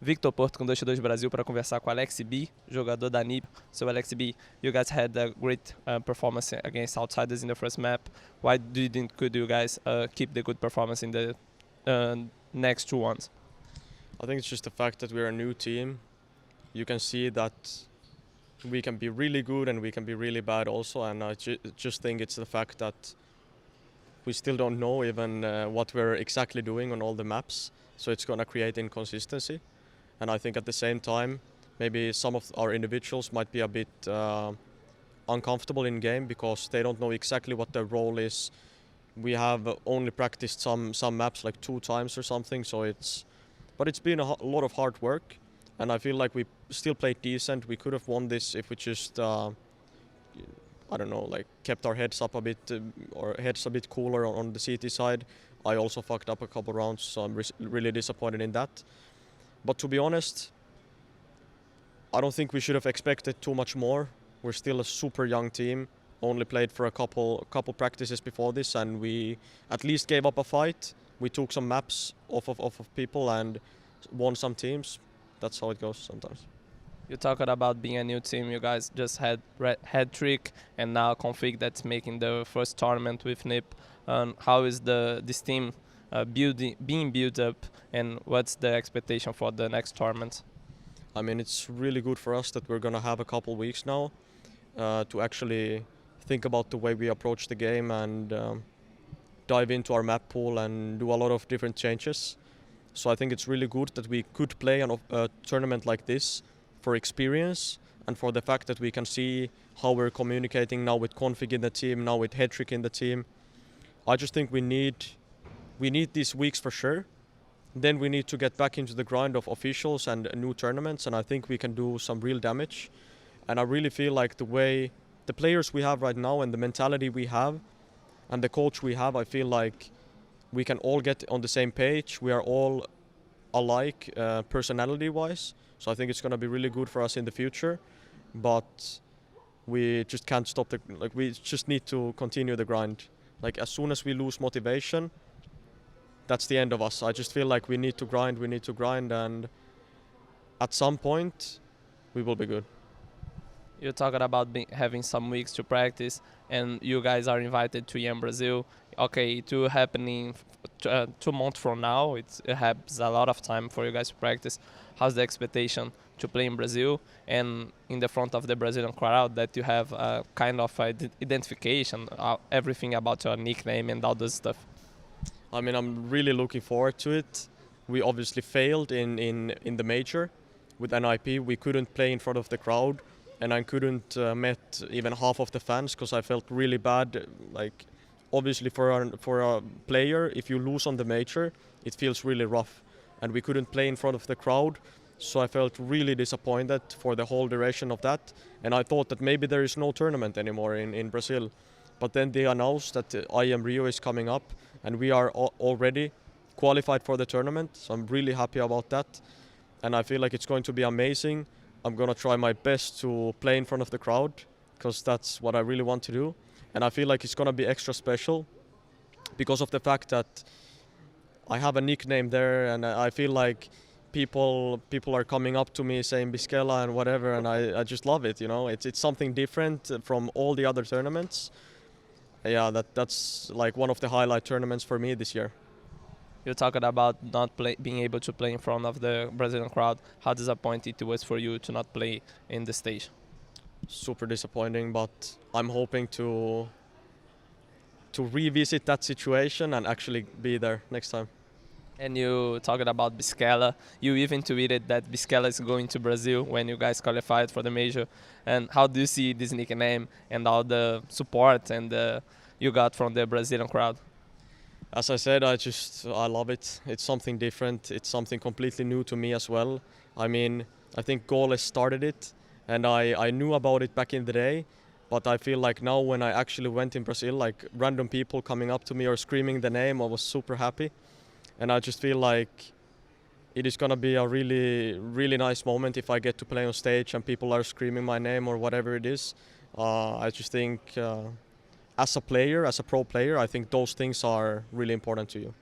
Victor Porto com Dust2 Brasil para conversar com Aleksib, jogador da NIP. So Aleksib, you guys had a great performance against outsiders in the first map. Why could you guys keep the good performance in the next two ones? I think it's just the fact that we're a new team. You can see that we can be really good and we can be really bad also, and I just think it's the fact that we still don't know even what we're exactly doing on all the maps, so it's going to create inconsistency. And I think at the same time, maybe some of our individuals might be a bit uncomfortable in game because they don't know exactly what their role is. We have only practiced some maps like 2 times or something, so it's been a lot of hard work, and I feel like we still played decent. We could have won this if we just I don't know, like kept our heads up a bit or heads a bit cooler on the CT side. I also fucked up a couple rounds, so I'm really disappointed in that. But to be honest, I don't think we should have expected too much more. We're still a super young team, only played for a couple practices before this, and we at least gave up a fight. We took some maps off of people and won some teams. That's how it goes sometimes. You're talking about being a new team. You guys just had hat-trick and now Config that's making the first tournament with NIP. How is this team being built up, and what's the expectation for the next tournament? I mean, it's really good for us that we're going to have a couple weeks now to actually think about the way we approach the game and dive into our map pool and do a lot of different changes. So I think it's really good that we could play a tournament like this for experience and for the fact that we can see how we're communicating now with Config in the team, now with Hetrick in the team. I just think we need these weeks for sure. Then we need to get back into the grind of officials and new tournaments, and I think we can do some real damage. And I really feel like the way the players we have right now and the mentality we have and the coach we have, I feel like we can all get on the same page. We are all alike personality-wise, so I think it's going to be really good for us in the future. But we just can't stop we just need to continue the grind. Like as soon as we lose motivation, that's the end of us. I just feel like we need to grind, and at some point we will be good. You're talking about having some weeks to practice, and you guys are invited to IEM Brazil. Okay, it will happen 2 months from now. It has a lot of time for you guys to practice. How's the expectation to play in Brazil and in the front of the Brazilian crowd, that you have a kind of identification, everything about your nickname and all this stuff? I mean, I'm really looking forward to it. We obviously failed in the major with NIP. We couldn't play in front of the crowd, and I couldn't met even half of the fans because I felt really bad. Like, obviously for a player, if you lose on the major, it feels really rough, and we couldn't play in front of the crowd. So I felt really disappointed for the whole duration of that, and I thought that maybe there is no tournament anymore in Brazil. But then they announced that IEM Rio is coming up, and we are already qualified for the tournament, so I'm really happy about that, and I feel like it's going to be amazing. I'm going to try my best to play in front of the crowd, because that's what I really want to do, and I feel like it's going to be extra special because of the fact that I have a nickname there, and I feel like people are coming up to me saying biskela and whatever, and I just love it, you know. It's something different from all the other tournaments. Yeah, that's like one of the highlight tournaments for me this year. You're talking about not being able to play in front of the Brazilian crowd. How disappointing it was for you to not play in the stage? Super disappointing, but I'm hoping to revisit that situation and actually be there next time. And you talking about biskela. You even tweeted that biskela is going to Brazil when you guys qualified for the major. And how do you see this nickname and all the support and you got from the Brazilian crowd? As I said, I love it. It's something different. It's something completely new to me as well. I mean, I think Gaules started it, and I knew about it back in the day. But I feel like now when I actually went in Brazil, like random people coming up to me or screaming the name, I was super happy. And I just feel like it is going to be a really, really nice moment if I get to play on stage and people are screaming my name or whatever it is. I just think as a player, as a pro player, I think those things are really important to you.